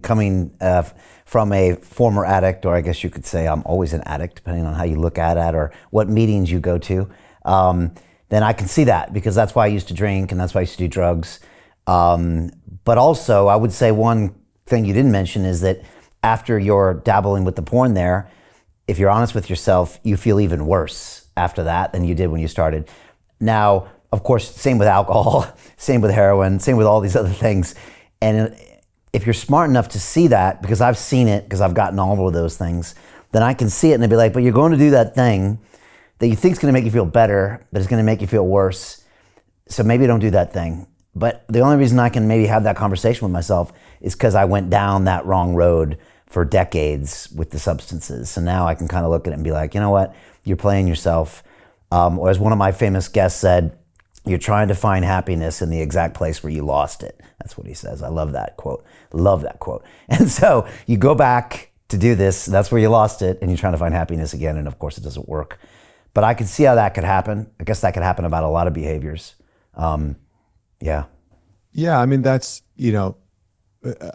coming from a former addict, or I guess you could say I'm always an addict, depending on how you look at it or what meetings you go to, then I can see that, because that's why I used to drink and that's why I used to do drugs. But also, I would say one thing you didn't mention is that after you're dabbling with the porn there, if you're honest with yourself, you feel even worse after that than you did when you started. Now, of course, same with alcohol, same with heroin, same with all these other things. And if you're smart enough to see that, because I've seen it, because I've gotten all of those things, then I can see it and they'd be like, but you're going to do that thing that you think is going to make you feel better, but it's going to make you feel worse. So maybe don't do that thing. But the only reason I can maybe have that conversation with myself is because I went down that wrong road for decades with the substances. So now I can kind of look at it and be like, you know what? You're playing yourself. Or as one of my famous guests said, you're trying to find happiness in the exact place where you lost it. That's what he says. I love that quote. Love that quote. And so you go back to do this, that's where you lost it, and you're trying to find happiness again, and of course it doesn't work. But I can see how that could happen. I guess that could happen about a lot of behaviors. Yeah. Yeah, I mean, that's,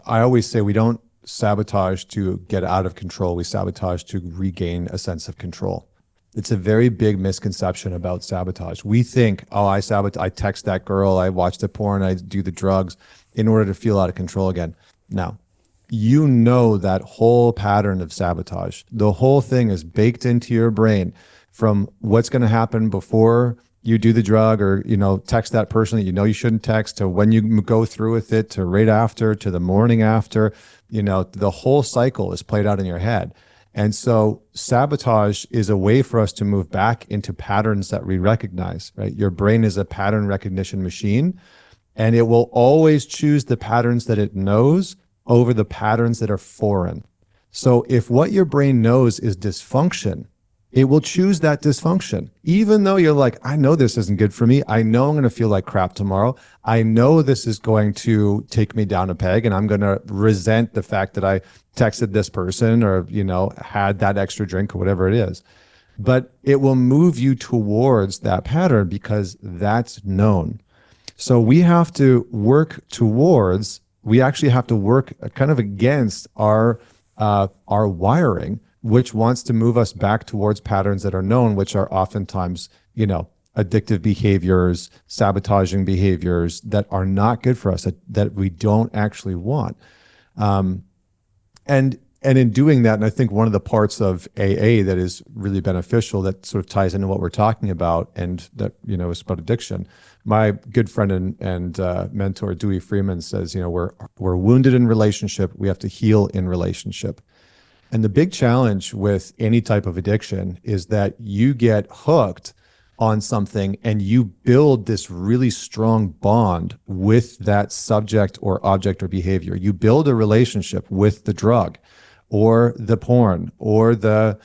I always say we don't sabotage to get out of control. We sabotage to regain a sense of control. It's a very big misconception about sabotage. We think, oh, I text that girl, I watch the porn, I do the drugs in order to feel out of control again. Now, you know that whole pattern of sabotage. The whole thing is baked into your brain, from what's going to happen before you do the drug, or, text that person that you shouldn't text, to when you go through with it, to right after, to the morning after. The whole cycle is played out in your head. And so sabotage is a way for us to move back into patterns that we recognize, right? Your brain is a pattern recognition machine, and it will always choose the patterns that it knows over the patterns that are foreign. So if what your brain knows is dysfunction, it will choose that dysfunction. Even though you're like, I know this isn't good for me. I know I'm going to feel like crap tomorrow. I know this is going to take me down a peg, and I'm going to resent the fact that I texted this person, or, had that extra drink, or whatever it is. But it will move you towards that pattern because that's known. So we have to work kind of against our wiring, which wants to move us back towards patterns that are known, which are oftentimes, addictive behaviors, sabotaging behaviors that are not good for us, that we don't actually want. And in doing that, and I think one of the parts of AA that is really beneficial, that sort of ties into what we're talking about, and that, is about addiction. My good friend and mentor, Dewey Freeman, says, we're wounded in relationship. We have to heal in relationship. And the big challenge with any type of addiction is that you get hooked on something and you build this really strong bond with that subject or object or behavior. You build a relationship with the drug or the porn or the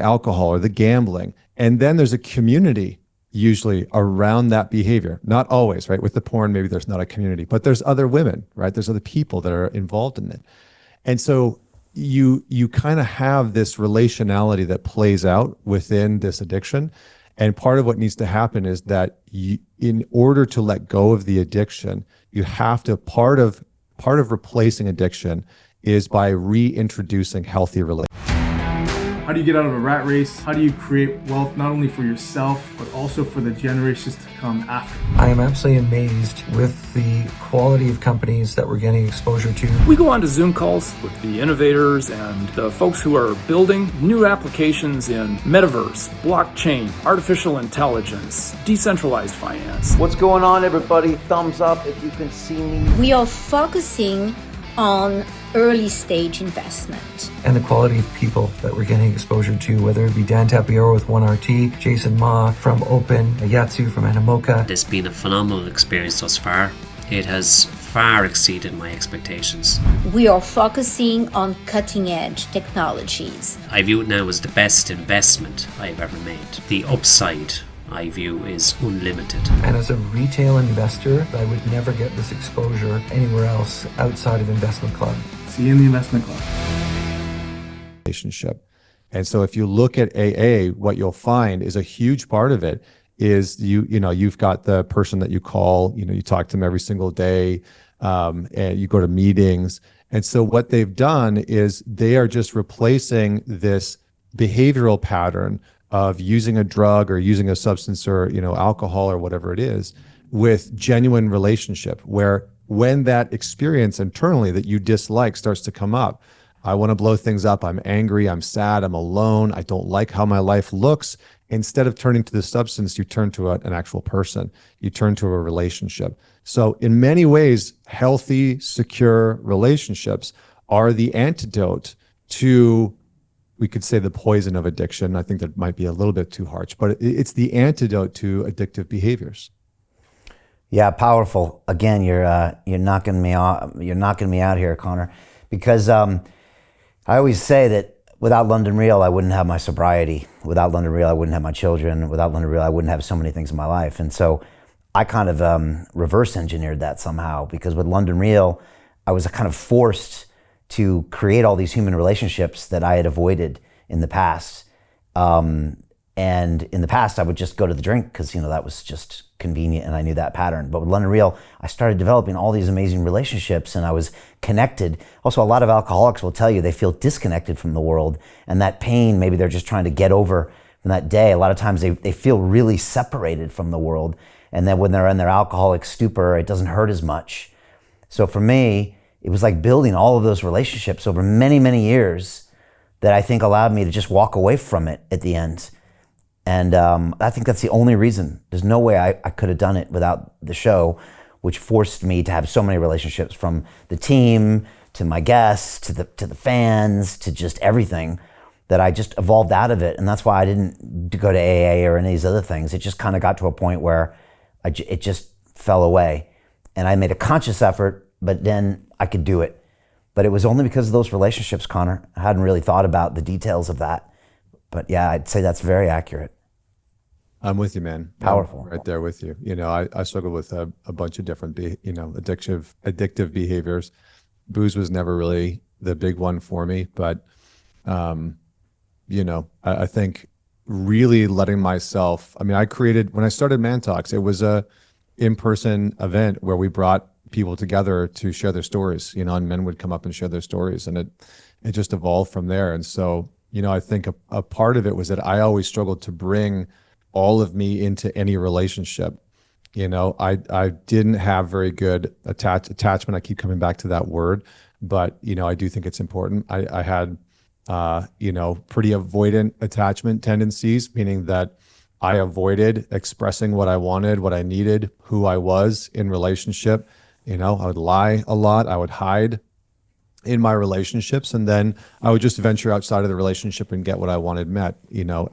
alcohol or the gambling. And then there's a community usually around that behavior. Not always, right? With the porn, maybe there's not a community, but there's other women, right? There's other people that are involved in it. And so you kind of have this relationality that plays out within this addiction. And part of what needs to happen is that in order to let go of the addiction, you have to, part of replacing addiction is by reintroducing healthy relationships. How do you get out of a rat race? How do you create wealth not only for yourself, but also for the generations to come after? I am absolutely amazed with the quality of companies that we're getting exposure to. We go on to Zoom calls with the innovators and the folks who are building new applications in metaverse, blockchain, artificial intelligence, decentralized finance. What's going on, everybody? Thumbs up if you can see me. We are focusing on early stage investment. And the quality of people that we're getting exposure to, whether it be Dan Tapiero with 1RT, Jason Ma from Open, Yatsu from Animoca. It's been a phenomenal experience thus far. It has far exceeded my expectations. We are focusing on cutting edge technologies. I view it now as the best investment I've ever made. The upside I view is unlimited. And as a retail investor, I would never get this exposure anywhere else outside of Investment Club. See you in the Investment Club. Relationship. And so if you look at AA, what you'll find is a huge part of it is you've got the person that you call, you talk to them every single day, and you go to meetings, And so what they've done is they are just replacing this behavioral pattern of using a drug or using a substance or, alcohol or whatever it is with genuine relationship, where when that experience internally that you dislike starts to come up, I want to blow things up, I'm angry, I'm sad, I'm alone, I don't like how my life looks. Instead of turning to the substance, you turn to an actual person. You turn to a relationship. So in many ways, healthy, secure relationships are the antidote to, we could say, the poison of addiction. I think that might be a little bit too harsh, but it's the antidote to addictive behaviors. Yeah, powerful. Again, you're knocking me out. You're knocking me out here, Connor, because I always say that without London Real, I wouldn't have my sobriety. Without London Real, I wouldn't have my children. Without London Real, I wouldn't have so many things in my life. And so I kind of reverse engineered that somehow, because with London Real, I was kind of forced to create all these human relationships that I had avoided in the past. And in the past, I would just go to the drink because, that was just convenient and I knew that pattern. But with London Real, I started developing all these amazing relationships and I was connected. Also, a lot of alcoholics will tell you they feel disconnected from the world, and that pain, maybe they're just trying to get over from that day. A lot of times they feel really separated from the world. And then when they're in their alcoholic stupor, it doesn't hurt as much. So for me, it was like building all of those relationships over many, many years that I think allowed me to just walk away from it at the end. And I think that's the only reason. There's no way I could have done it without the show, which forced me to have so many relationships, from the team to my guests to the fans to just everything, that I just evolved out of it. And that's why I didn't go to AA or any of these other things. It just kind of got to a point where it just fell away. And I made a conscious effort, but then I could do it. But it was only because of those relationships, Connor. I hadn't really thought about the details of that. But yeah, I'd say that's very accurate. I'm with you, man. Powerful. I'm right there with you. I struggled with a bunch of different, addictive behaviors. Booze was never really the big one for me, but, I think really letting myself, when I started Man Talks, it was a in-person event where we brought people together to share their stories, and men would come up and share their stories, and it just evolved from there. And so, I think a part of it was that I always struggled to bring all of me into any relationship. I didn't have very good attachment. I keep coming back to that word, but I do think it's important. I had pretty avoidant attachment tendencies, meaning that I avoided expressing what I wanted, what I needed, who I was in relationship. I would lie a lot. I would hide in my relationships, and then I would just venture outside of the relationship and get what I wanted met,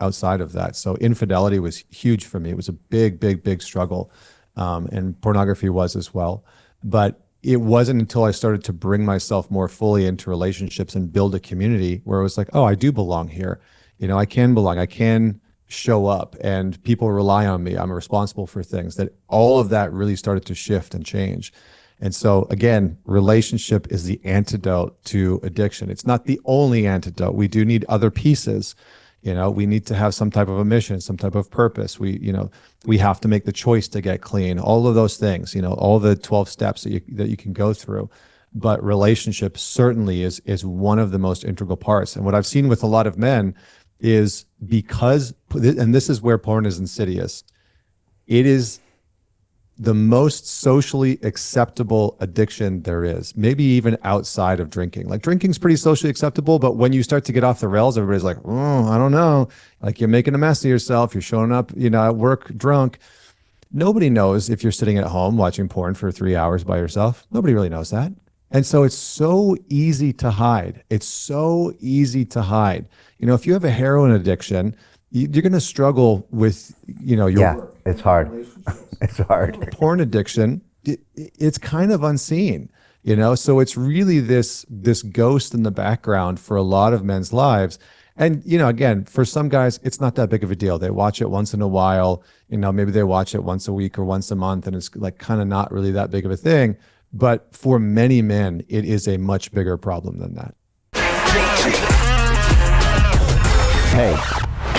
outside of that. So infidelity was huge for me. It was a big, big, big struggle. And pornography was as well. But it wasn't until I started to bring myself more fully into relationships and build a community where it was like, oh, I do belong here. I can belong. I can show up, and people rely on me. I'm responsible for things. That all of that really started to shift and change. And so again, relationship is the antidote to addiction. It's not the only antidote. We do need other pieces. We need to have some type of a mission, some type of purpose. We have to make the choice to get clean. All of those things, all the 12 steps that you can go through. But relationship certainly is one of the most integral parts. And what I've seen with a lot of men is because, and this is where porn is insidious, it is the most socially acceptable addiction there is, maybe even outside of drinking. Like, drinking's pretty socially acceptable, but when you start to get off the rails, everybody's like, oh, I don't know. Like, you're making a mess of yourself. You're showing up, at work drunk. Nobody knows if you're sitting at home watching porn for 3 hours by yourself. Nobody really knows that. And so it's so easy to hide. It's so easy to hide. If you have a heroin addiction, you're going to struggle with, your work. It's hard. It's hard. Porn addiction, it's kind of unseen, so it's really this ghost in the background for a lot of men's lives. And, again, for some guys, it's not that big of a deal. They watch it once in a while, maybe they watch it once a week or once a month, and it's like kind of not really that big of a thing. But for many men, it is a much bigger problem than that. Hey,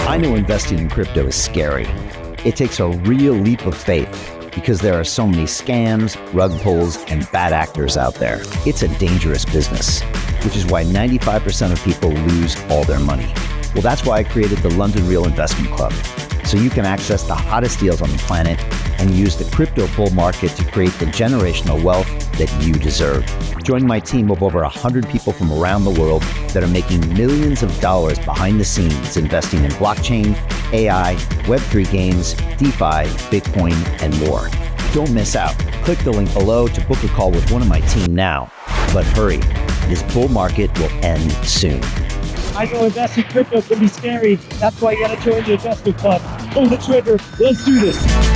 I know investing in crypto is scary. It takes a real leap of faith. because there are so many scams, rug pulls, and bad actors out there. It's a dangerous business, which is why 95% of people lose all their money. Well, that's why I created the London Real Investment Club, so you can access the hottest deals on the planet and use the crypto bull market to create the generational wealth that you deserve. Join my team of over 100 people from around the world that are making millions of dollars behind the scenes investing in blockchain, AI, Web3 games, DeFi, Bitcoin, and more. Don't miss out. Click the link below to book a call with one of my team now. But hurry, this bull market will end soon. I know investing in crypto can be scary. That's why you gotta join the investment club. Pull the trigger. Let's do this.